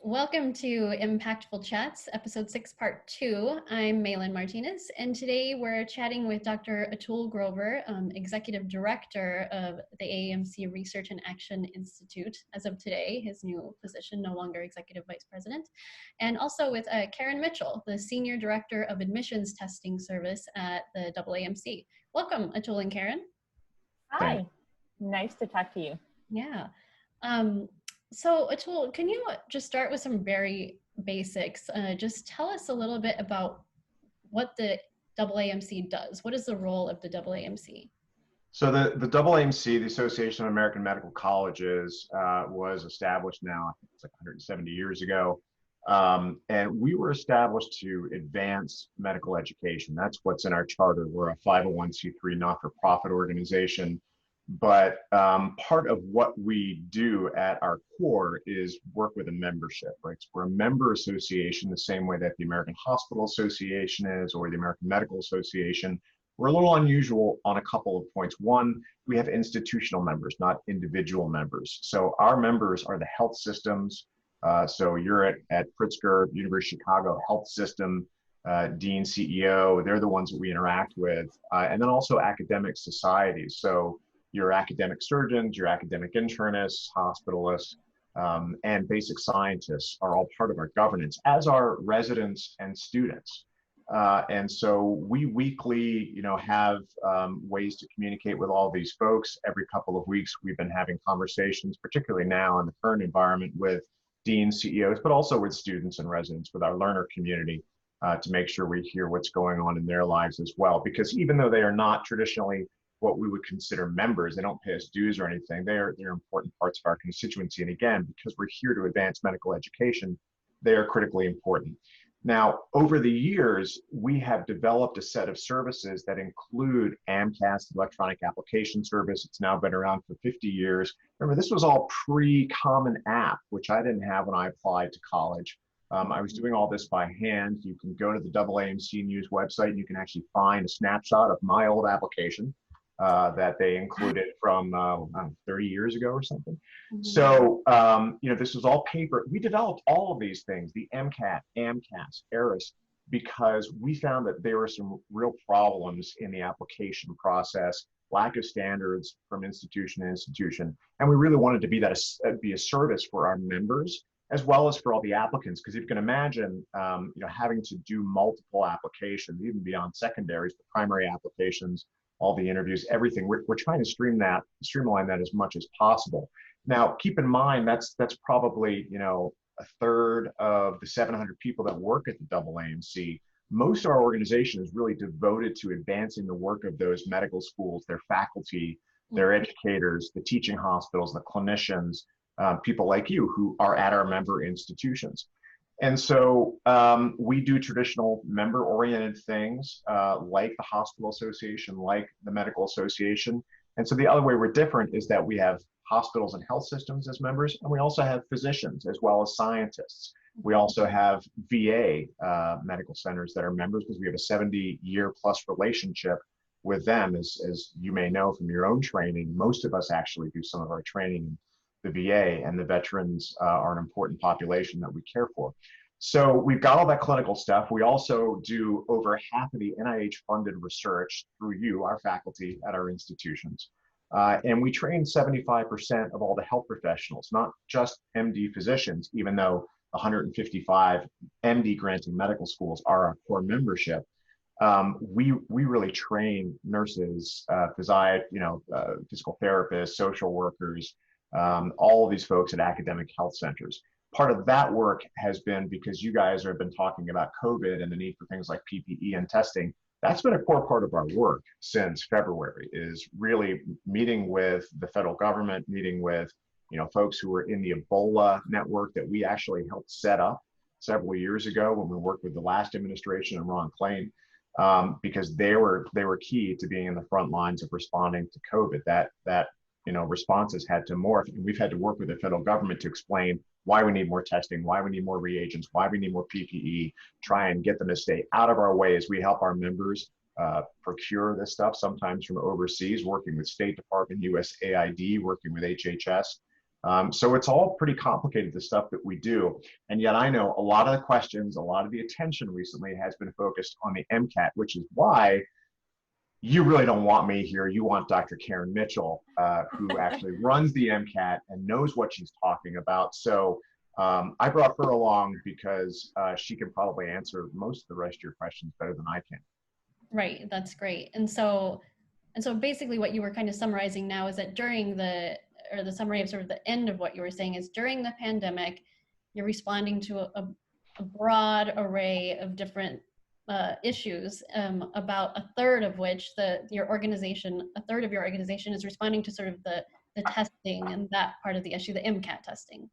Welcome to Impactful Chats, Episode 6, Part 2. I'm Malin Martinez, and today we're chatting with Dr. Atul Grover, Executive Director of the AAMC Research and Action Institute, as of today, his new position, no longer Executive Vice President, and also with Karen Mitchell, the Senior Director of Admissions Testing Service at the AAMC. Welcome, Atul and Karen. Hi, nice to talk to you. Yeah. So Atul, can you just start with some very basics? Just tell us a little bit about what the AAMC does. What is the role of the AAMC? So the AAMC, the Association of American Medical Colleges, was established now, I think it's like 170 years ago. And we were established to advance medical education. That's what's in our charter. We're a 501c3 not-for-profit organization. But part of what we do at our core is work with a membership, right? So we're a member association the same way that the American Hospital Association is or the American Medical Association. We're a little unusual on a couple of points. One, we have institutional members, not individual members. So our members are the health systems. So you're at Pritzker, University of Chicago Health System, Dean, CEO, they're the ones that we interact with. And then also academic societies. So your academic surgeons, your academic internists, hospitalists, and basic scientists are all part of our governance, as are residents and students. And so we weekly, have ways to communicate with all these folks. Every couple of weeks, we've been having conversations, particularly now in the current environment, with deans, CEOs, but also with students and residents, with our learner community, to make sure we hear what's going on in their lives as well. Because even though they are not traditionally what we would consider members, they don't pay us dues or anything, they're important parts of our constituency. And again, because we're here to advance medical education, they are critically important. Now, over the years, we have developed a set of services that include AMCAS, Electronic Application Service. It's now been around for 50 years. Remember, this was all pre-Common App, which I didn't have when I applied to college. I was doing all this by hand. You can go to the AAMC News website and you can actually find a snapshot of my old application that they included from 30 years ago or something. Mm-hmm. So, this was all paper. We developed all of these things, the MCAT, AMCAS, ERIS, because we found that there were some real problems in the application process, lack of standards from institution to institution. And we really wanted to be a service for our members, as well as for all the applicants. Because if you can imagine, having to do multiple applications, even beyond secondaries, the primary applications, all the interviews, everything. We're trying to streamline that as much as possible. Now, keep in mind, that's probably, a third of the 700 people that work at the AAMC. Most of our organization is really devoted to advancing the work of those medical schools, their faculty, their educators, the teaching hospitals, the clinicians, people like you who are at our member institutions. And so we do traditional member-oriented things like the Hospital Association, like the Medical Association. And so the other way we're different is that we have hospitals and health systems as members, and we also have physicians as well as scientists. We also have VA medical centers that are members because we have a 70-year plus relationship with them. As you may know from your own training, most of us actually do some of our training in the VA, and the veterans are an important population that we care for. So we've got all that clinical stuff. We also do over half of the NIH-funded research through you, our faculty at our institutions. And we train 75% of all the health professionals, not just MD physicians, even though 155 MD granting medical schools are our core membership. We really train nurses, physical therapists, social workers, all of these folks at academic health centers. Part of that work has been because you guys have been talking about COVID and the need for things like PPE and testing. That's been a core part of our work since February, is really meeting with the federal government, meeting with folks who were in the Ebola network that we actually helped set up several years ago when we worked with the last administration and Ron Klain, because they were key to being in the front lines of responding to COVID. That responses had to morph, and we've had to work with the federal government to explain why we need more testing, why we need more reagents, why we need more PPE, try and get them to stay out of our way as we help our members procure this stuff, sometimes from overseas, working with State Department, USAID, working with HHS. So it's all pretty complicated, the stuff that we do. And yet I know a lot of the questions, a lot of the attention recently has been focused on the MCAT, which is why you really don't want me here. You want Dr. Karen Mitchell, who actually runs the MCAT and knows what she's talking about. So I brought her along because she can probably answer most of the rest of your questions better than I can. Right, that's great. And so basically what you were kind of summarizing now is that during the summary of sort of the end of what you were saying is during the pandemic, you're responding to a broad array of different issues, about a third of which a third of your organization is responding to sort of the testing and that part of the issue, the MCAT testing.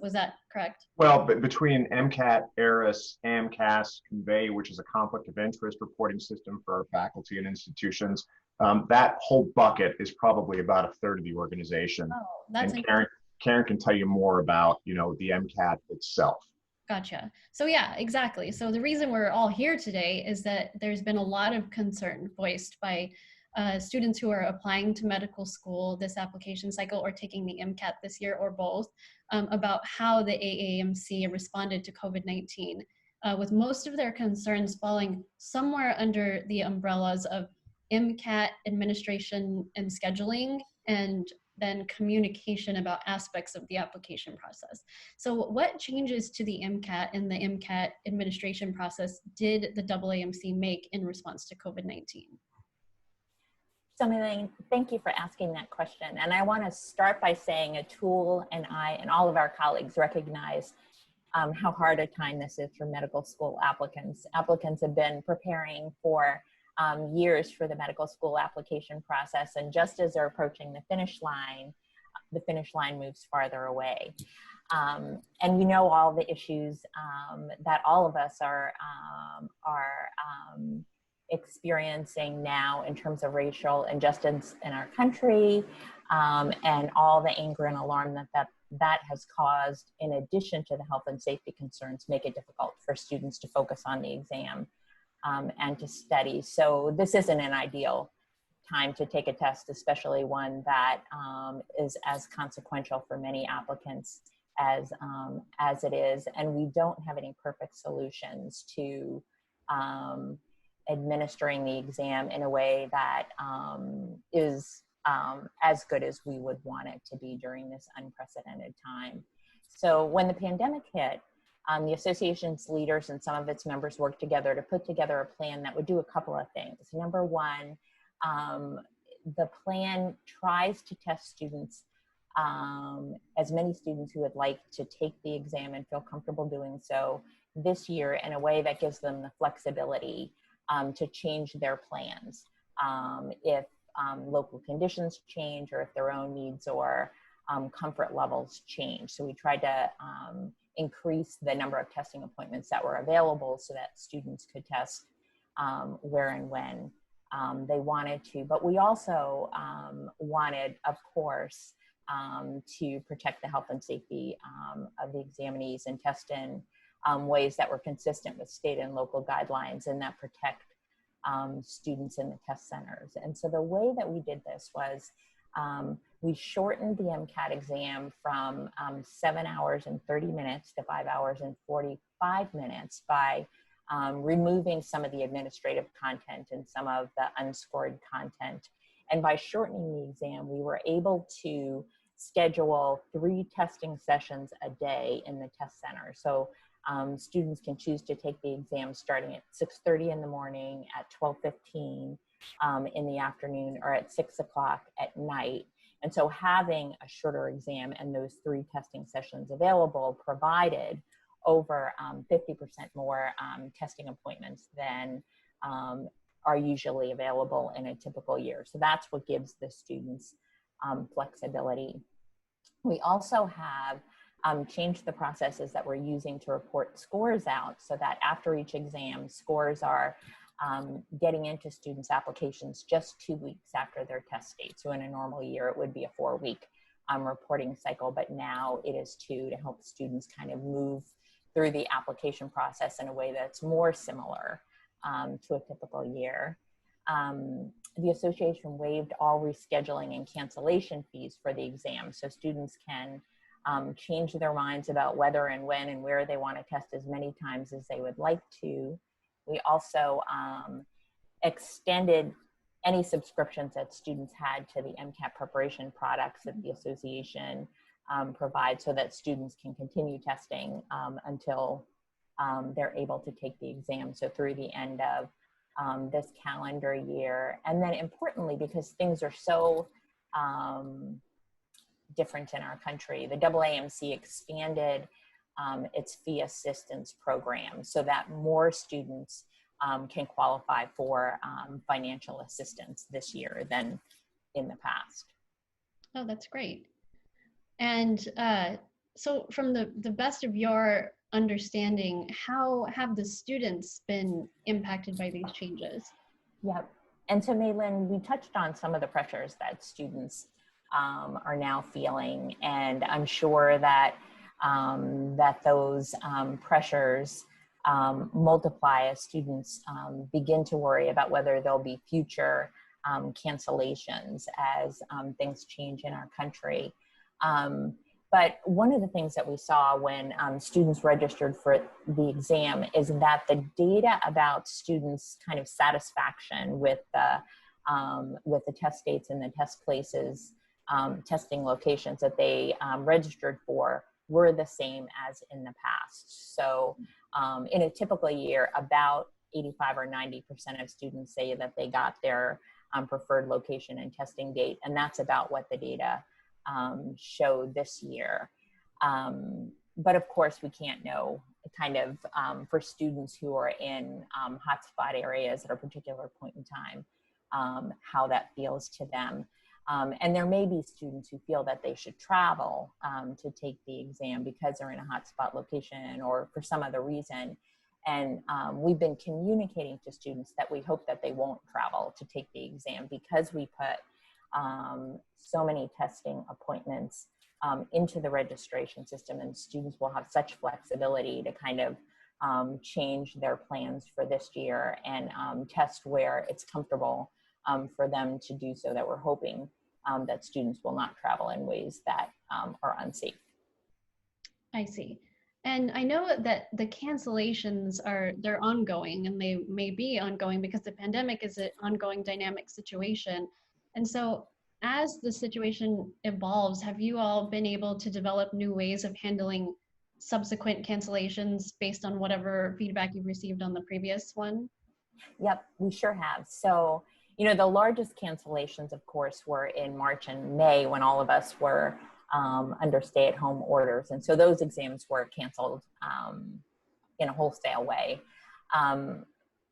Was that correct? Well, but between MCAT, ARIS, AMCAS, Convey, which is a conflict of interest reporting system for our faculty and institutions, that whole bucket is probably about a third of the organization. Oh, that's and Karen can tell you more about, the MCAT itself. Gotcha. So yeah, exactly. So the reason we're all here today is that there's been a lot of concern voiced by students who are applying to medical school this application cycle or taking the MCAT this year or both, about how the AAMC responded to COVID-19, with most of their concerns falling somewhere under the umbrellas of MCAT administration and scheduling, and then communication about aspects of the application process. So what changes to the MCAT and the MCAT administration process did the AAMC make in response to COVID-19? So Elaine, thank you for asking that question. And I want to start by saying Atul and I and all of our colleagues recognize how hard a time this is for medical school applicants. Applicants have been preparing for years for the medical school application process. And just as they're approaching the finish line moves farther away. And we know all the issues that all of us are experiencing now in terms of racial injustice in our country, and all the anger and alarm that has caused, in addition to the health and safety concerns, make it difficult for students to focus on the exam and to study. So this isn't an ideal time to take a test, especially one that is as consequential for many applicants as it is. And we don't have any perfect solutions to administering the exam in a way that is as good as we would want it to be during this unprecedented time. So when the pandemic hit, the association's leaders and some of its members worked together to put together a plan that would do a couple of things. Number one, the plan tries to test students, as many students who would like to take the exam and feel comfortable doing so this year, in a way that gives them the flexibility to change their plans if local conditions change or if their own needs or comfort levels change. So we tried to increase the number of testing appointments that were available so that students could test where and when they wanted to. But we also wanted, of course, to protect the health and safety of the examinees and test in ways that were consistent with state and local guidelines and that protect students in the test centers. And so the way that we did this was we shortened the MCAT exam from 7 hours and 30 minutes to 5 hours and 45 minutes by removing some of the administrative content and some of the unscored content. And by shortening the exam, we were able to schedule 3 testing sessions a day in the test center. So students can choose to take the exam starting at 6:30 in the morning, at 12:15 in the afternoon, or at 6 o'clock at night. And so having a shorter exam and those 3 testing sessions available provided over 50% more testing appointments than are usually available in a typical year. So that's what gives the students flexibility. We also have changed the processes that we're using to report scores out so that after each exam, scores are getting into students' applications just 2 weeks after their test date. So in a normal year, it would be a 4-week reporting cycle, but now it is 2 to help students kind of move through the application process in a way that's more similar to a typical year. the association waived all rescheduling and cancellation fees for the exam. So students can change their minds about whether and when and where they want to test as many times as they would like to. We also extended any subscriptions that students had to the MCAT preparation products that the association provides, so that students can continue testing until they're able to take the exam. So through the end of this calendar year. And then importantly, because things are so different in our country, the AAMC expanded its fee assistance program so that more students can qualify for financial assistance this year than in the past. Oh, that's great. And so from the best of your understanding, how have the students been impacted by these changes? Yep. And so Maylin, we touched on some of the pressures that students are now feeling, and I'm sure that that those pressures multiply as students begin to worry about whether there'll be future cancellations as things change in our country. But one of the things that we saw when students registered for the exam is that the data about students' kind of satisfaction with the test dates and the test places, testing locations that they registered for were the same as in the past. So in a typical year, about 85 or 90% of students say that they got their preferred location and testing date, and that's about what the data showed this year. But of course, we can't know kind of for students who are in hotspot areas at a particular point in time, how that feels to them. And there may be students who feel that they should travel to take the exam because they're in a hotspot location or for some other reason. And we've been communicating to students that we hope that they won't travel to take the exam because we put so many testing appointments into the registration system, and students will have such flexibility to kind of change their plans for this year and test where it's comfortable for them to do so, that we're hoping that students will not travel in ways that are unsafe. I see. And I know that the cancellations they're ongoing, and they may be ongoing because the pandemic is an ongoing dynamic situation. And so as the situation evolves, have you all been able to develop new ways of handling subsequent cancellations based on whatever feedback you've received on the previous one? Yep, we sure have. So, you know, the largest cancellations, of course, were in March and May when all of us were under stay-at-home orders. And so those exams were canceled in a wholesale way.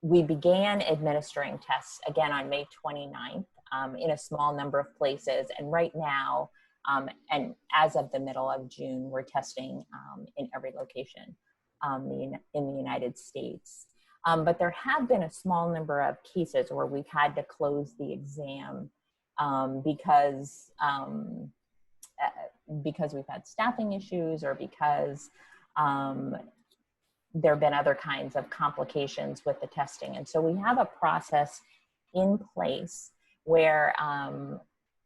We began administering tests again on May 29th in a small number of places. And right now, and as of the middle of June, we're testing in every location in the United States. But there have been a small number of cases where we've had to close the exam because we've had staffing issues or because there have been other kinds of complications with the testing. And so we have a process in place where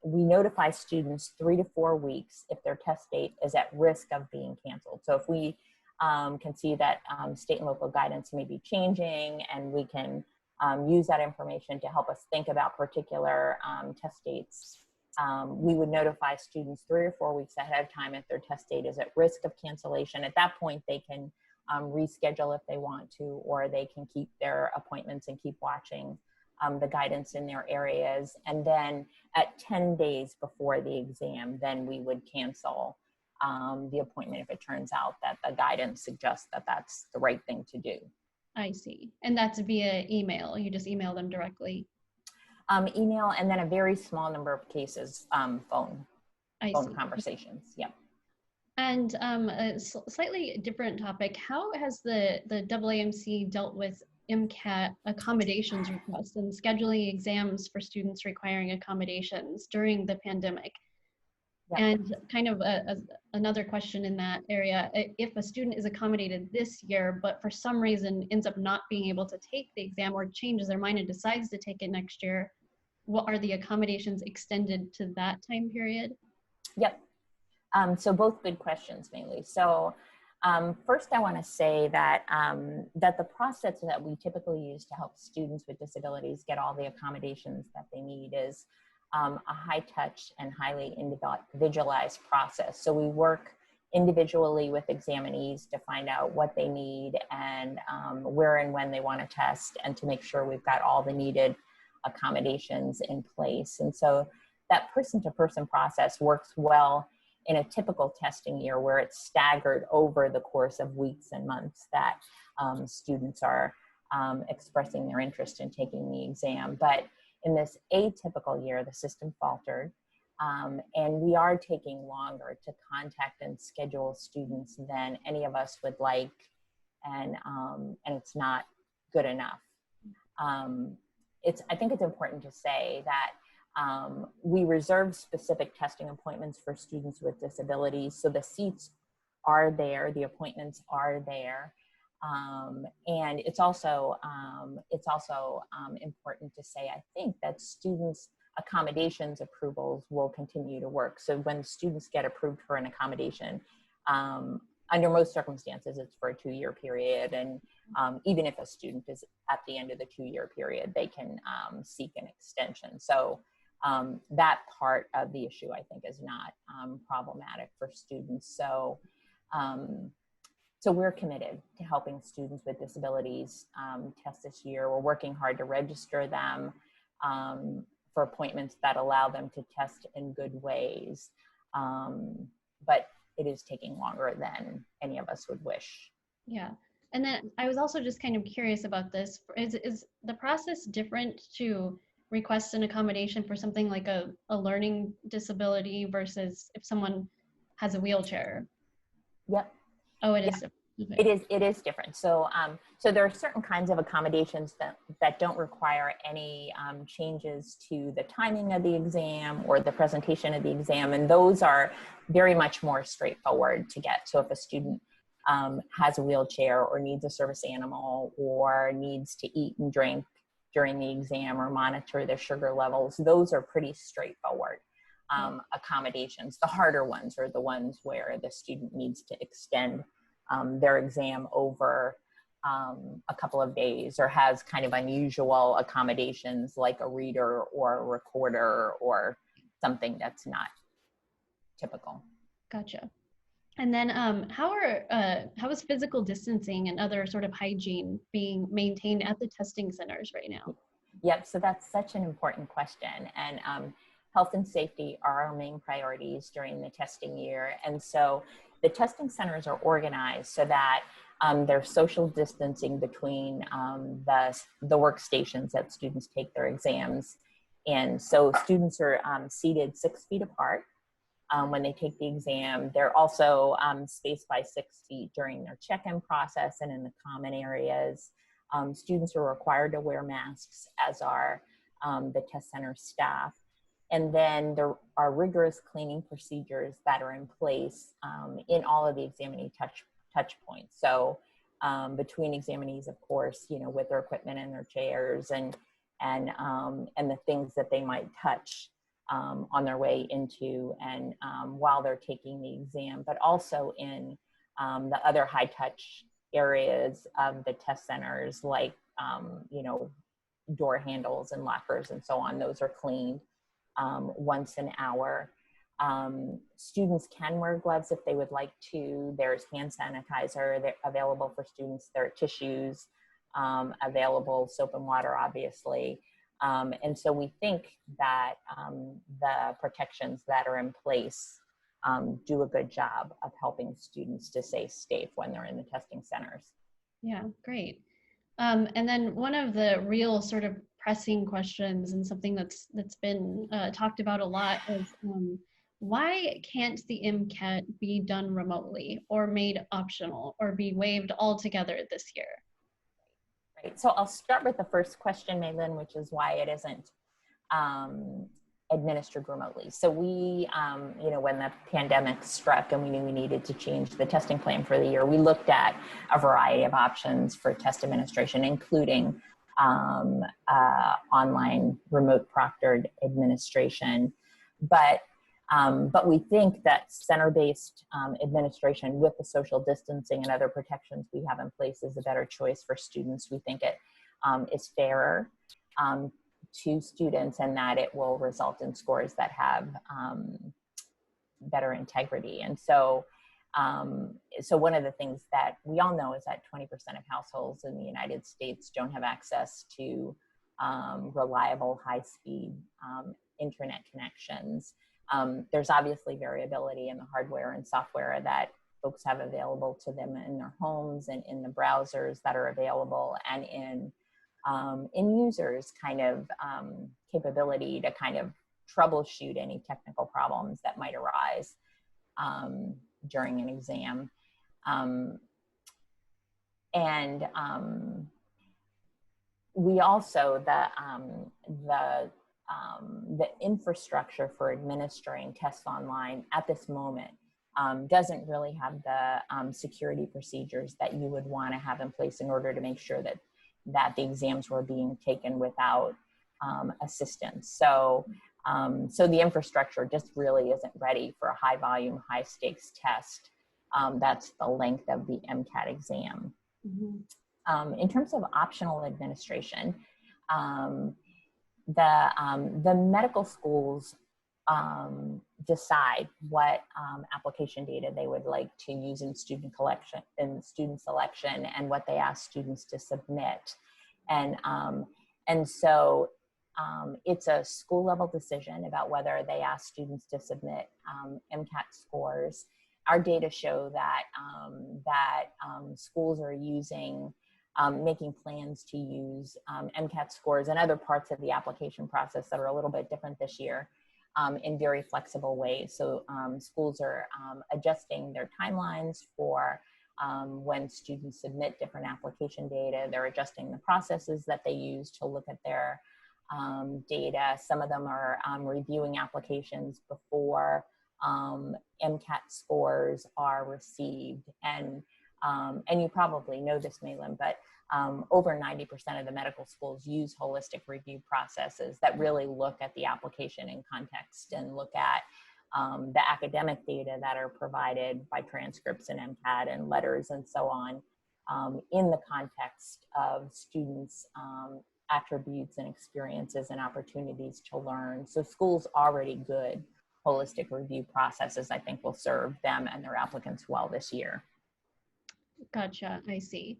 we notify students 3 to 4 weeks if their test date is at risk of being canceled. So if we can see that state and local guidance may be changing, and we can use that information to help us think about particular test dates, we would notify students 3 or 4 weeks ahead of time if their test date is at risk of cancellation. At that point, they can reschedule if they want to, or they can keep their appointments and keep watching the guidance in their areas. And then at 10 days before the exam, then we would cancel the appointment if it turns out that the guidance suggests that that's the right thing to do. I see. And that's via email. You just email them directly? Email, and then a very small number of cases, phone conversations. Yep. And a slightly different topic, how has the AAMC dealt with MCAT accommodations requests and scheduling exams for students requiring accommodations during the pandemic? Yep. And kind of another question in that area, if a student is accommodated this year, but for some reason ends up not being able to take the exam or changes their mind and decides to take it next year, what are the accommodations extended to that time period? Yep. So both good questions, mainly. So first, I want to say that that the process that we typically use to help students with disabilities get all the accommodations that they need is a high-touch and highly individualized process. So we work individually with examinees to find out what they need and where and when they want to test, and to make sure we've got all the needed accommodations in place. And so that person-to-person process works well in a typical testing year, where it's staggered over the course of weeks and months that students are expressing their interest in taking the exam. But in this atypical year, the system faltered, and we are taking longer to contact and schedule students than any of us would like, and it's not good enough. I think it's important to say that we reserve specific testing appointments for students with disabilities. So the seats are there, the appointments are there. And it's also important to say, I think, that students' accommodations approvals will continue to work. So when students get approved for an accommodation, under most circumstances, it's for a 2-year period. And even if a student is at the end of the 2-year period, they can seek an extension. So that part of the issue, I think, is not problematic for students. So, so we're committed to helping students with disabilities test this year. We're working hard to register them for appointments that allow them to test in good ways. But it is taking longer than any of us would wish. Yeah. And then I was also just kind of curious about this. Is the process different to request an accommodation for something like a learning disability versus if someone has a wheelchair? Yep. Oh, it is. Yep. Okay. It is different. So, so there are certain kinds of accommodations that don't require any changes to the timing of the exam or the presentation of the exam, and those are very much more straightforward to get. So if a student has a wheelchair or needs a service animal or needs to eat and drink during the exam or monitor their sugar levels, those are pretty straightforward accommodations. The harder ones are the ones where the student needs to extend their exam over a couple of days, or has kind of unusual accommodations like a reader or a recorder or something that's not typical. Gotcha. And then how is physical distancing and other sort of hygiene being maintained at the testing centers right now? Yep, so that's such an important question. And health and safety are our main priorities during the testing year. And so the testing centers are organized so that there's social distancing between the workstations that students take their exams in. So students are seated 6 feet apart when they take the exam. They're also spaced by 6 feet during their check-in process and in the common areas. Students are required to wear masks, as are the test center staff. And then there are rigorous cleaning procedures that are in place in all of the examinee touch points. So between examinees, of course, you know, with their equipment and their chairs and the things that they might touch on their way into and while they're taking the exam, but also in the other high touch areas of the test centers, like you know, door handles and lockers and so on. Those are cleaned once an hour. Students can wear gloves if they would like to. There's hand sanitizer available for students. There are tissues available, soap and water, obviously. And so we think that the protections that are in place do a good job of helping students to stay safe when they're in the testing centers. Yeah, great. And then one of the real sort of pressing questions, and something that's been talked about a lot, is why can't the MCAT be done remotely or made optional or be waived altogether this year? Right. So I'll start with the first question, Maylin, which is why it isn't administered remotely. So we, you know, when the pandemic struck and we knew we needed to change the testing plan for the year, we looked at a variety of options for test administration, including online remote proctored administration. But we think that center-based administration with the social distancing and other protections we have in place is a better choice for students. We think it is fairer to students, and that it will result in scores that have better integrity. And so, so one of the things that we all know is that 20% of households in the United States don't have access to reliable, high-speed internet connections. There's obviously variability in the hardware and software that folks have available to them in their homes and in the browsers that are available, and in users' kind of capability to kind of troubleshoot any technical problems that might arise during an exam. We also, the infrastructure for administering tests online at this moment doesn't really have the security procedures that you would want to have in place in order to make sure that the exams were being taken without assistance. So the infrastructure just really isn't ready for a high volume, high stakes test. That's the length of the MCAT exam. Mm-hmm. In terms of optional administration, the medical schools decide what application data they would like to use in student selection and what they ask students to submit. And so it's a school level decision about whether they ask students to submit MCAT scores. Our data show that schools are making plans to use MCAT scores and other parts of the application process that are a little bit different this year in very flexible ways. So schools are adjusting their timelines for when students submit different application data. They're adjusting the processes that they use to look at their data. Some of them are reviewing applications before MCAT scores are received. And you probably know this, Malin, but over 90% of the medical schools use holistic review processes that really look at the application in context and look at the academic data that are provided by transcripts and MCAT and letters and so on in the context of students' attributes and experiences and opportunities to learn. So schools already good holistic review processes, I think, will serve them and their applicants well this year. Gotcha, I see.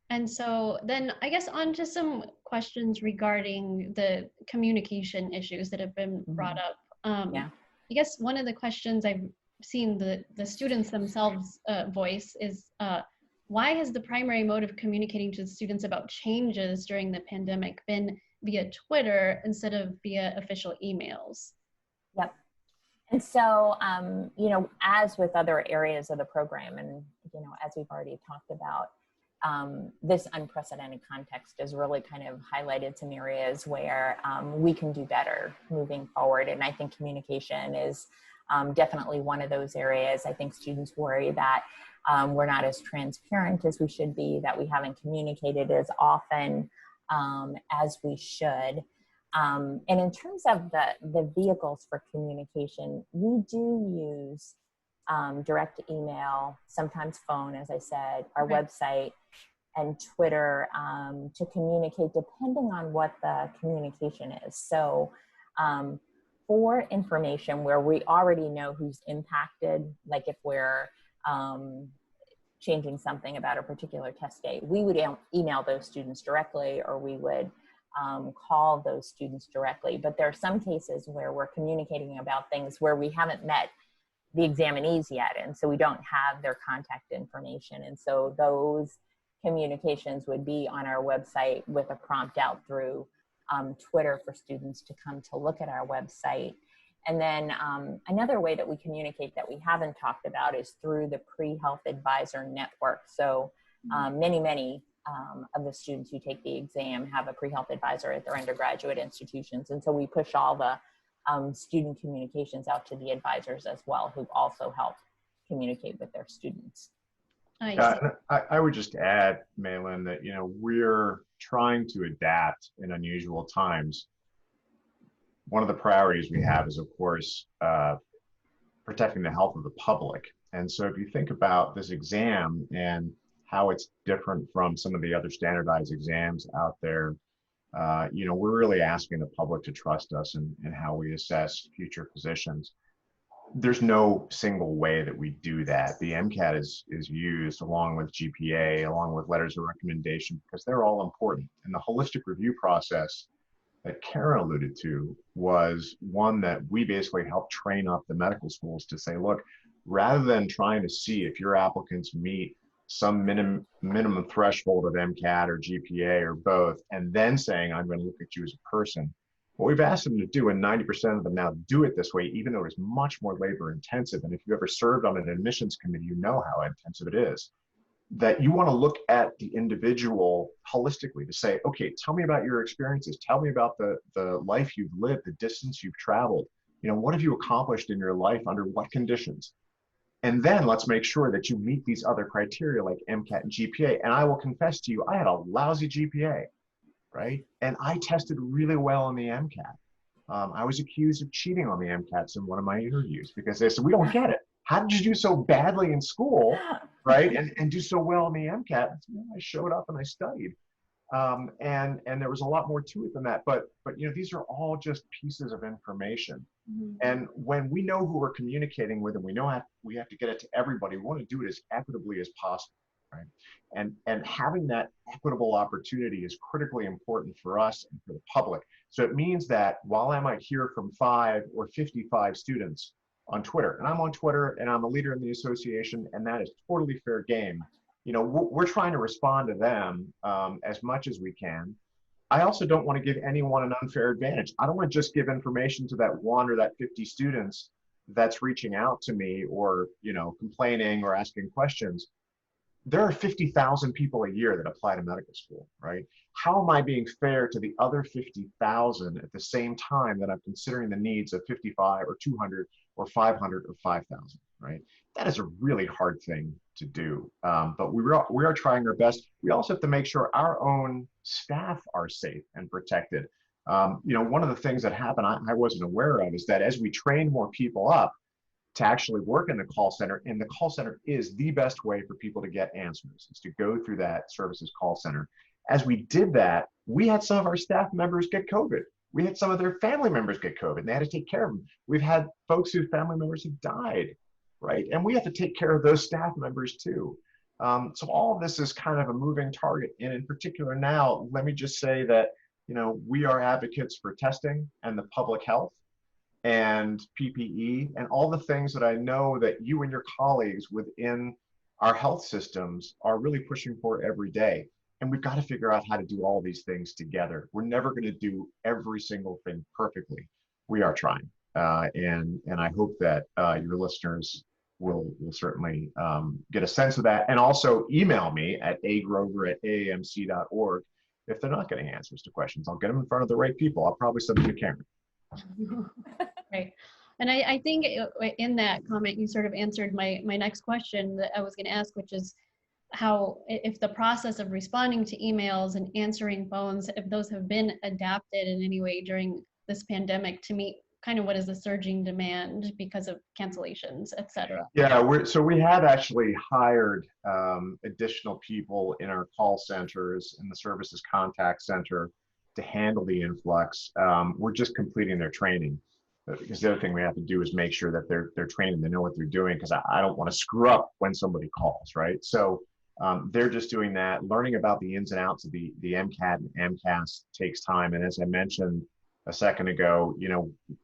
And so then I guess on to some questions regarding the communication issues that have been brought up. I guess one of the questions I've seen the students themselves voice is, why has the primary mode of communicating to the students about changes during the pandemic been via Twitter instead of via official emails? Yep. And so, as with other areas of the program, and, as we've already talked about, this unprecedented context is really kind of highlighted some areas where we can do better moving forward. And I think communication is definitely one of those areas. I think students worry that we're not as transparent as we should be, that we haven't communicated as often as we should. And in terms of the vehicles for communication, we do use direct email, sometimes phone, as I said, our website, and Twitter to communicate depending on what the communication is. So for information where we already know who's impacted, like if we're changing something about a particular test date, we would email those students directly, or we would call those students directly. But there are some cases where we're communicating about things where we haven't met the examinees yet, and so we don't have their contact information. And so those communications would be on our website with a prompt out through Twitter for students to come to look at our website. And then another way that we communicate that we haven't talked about is through the Pre-Health Advisor Network. So many of the students who take the exam have a pre-health advisor at their undergraduate institutions. And so we push all the student communications out to the advisors as well, who also help communicate with their students. I Yeah, see. and I would just add, Malin, that we're trying to adapt in unusual times. One of the priorities we have is, of course, protecting the health of the public. And so, if you think about this exam and how it's different from some of the other standardized exams out there, we're really asking the public to trust us in how we assess future positions. There's no single way that we do that. The MCAT is used along with GPA, along with letters of recommendation, because they're all important. And the holistic review process that Karen alluded to was one that we basically helped train up the medical schools to say, look, rather than trying to see if your applicants meet some minimum threshold of MCAT or GPA or both, and then saying, I'm going to look at you as a person, what we've asked them to do, and 90% of them now do it this way, even though it's much more labor intensive. And if you've ever served on an admissions committee, you know how intensive it is. That you want to look at the individual holistically to say, okay, tell me about your experiences. Tell me about the life you've lived, the distance you've traveled. What have you accomplished in your life under what conditions? And then let's make sure that you meet these other criteria like MCAT and GPA. And I will confess to you, I had a lousy GPA, right? And I tested really well on the MCAT. I was accused of cheating on the MCATs in one of my interviews because they said, we don't get it. How did you do so badly in school, right? And do so well on the MCAT? I showed up and I studied. And there was a lot more to it than that. But these are all just pieces of information. Mm-hmm. And when we know who we're communicating with and we know we have to get it to everybody, we want to do it as equitably as possible, right? And having that equitable opportunity is critically important for us and for the public. So it means that while I might hear from 5 or 55 students on Twitter, and I'm on Twitter and I'm a leader in the association, and that is totally fair game, we're trying to respond to them as much as we can. I also don't want to give anyone an unfair advantage. I don't want to just give information to that 1 or that 50 students that's reaching out to me or, complaining or asking questions. There are 50,000 people a year that apply to medical school, right? How am I being fair to the other 50,000 at the same time that I'm considering the needs of 55 or 200 or 500 or 5,000, right? That is a really hard thing to do, but we are trying our best. We also have to make sure our own staff are safe and protected. One of the things that happened I wasn't aware of is that as we train more people up to actually work in the call center, and the call center is the best way for people to get answers, is to go through that services call center. As we did that, we had some of our staff members get COVID. We had some of their family members get COVID, and they had to take care of them. We've had folks whose family members have died, right? And we have to take care of those staff members too. So all of this is kind of a moving target. And in particular now, let me just say that, we are advocates for testing and the public health and PPE and all the things that I know that you and your colleagues within our health systems are really pushing for every day. And we've got to figure out how to do all these things together. We're never going to do every single thing perfectly. We are trying. And I hope that your listeners will certainly get a sense of that. And also email me at agrover@aamc.org if they're not getting answers to questions. I'll get them in front of the right people. I'll probably send them to Karen. Right. And I think in that comment, you sort of answered my next question that I was going to ask, which is how, if the process of responding to emails and answering phones, if those have been adapted in any way during this pandemic to meet kind of what is the surging demand because of cancellations, et cetera. Yeah, we have actually hired additional people in our call centers and the services contact center to handle the influx. We're just completing their training, because the other thing we have to do is make sure that they're trained and they know what they're doing, because I don't want to screw up when somebody calls, right? So they're just doing that. Learning about the ins and outs of the MCAT and MCAS takes time. And as I mentioned a second ago,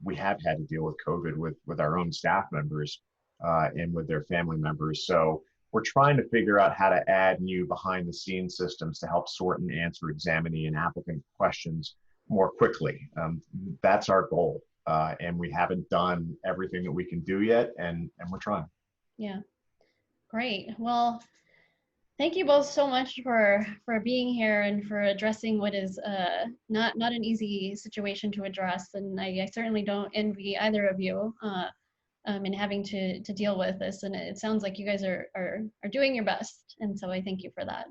we have had to deal with COVID with our own staff members and with their family members. So we're trying to figure out how to add new behind the scenes systems to help sort and answer examinee and applicant questions more quickly. That's our goal. And we haven't done everything that we can do yet, and we're trying. Yeah, great. Well, thank you both so much for being here and for addressing what is not an easy situation to address. And I certainly don't envy either of you. and having to deal with this. And it sounds like you guys are doing your best. And so I thank you for that.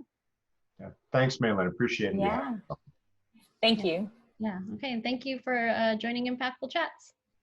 Yeah. Thanks, Malin. Appreciate it. Yeah. Thank you. Yeah. Okay. And thank you for joining Impactful Chats.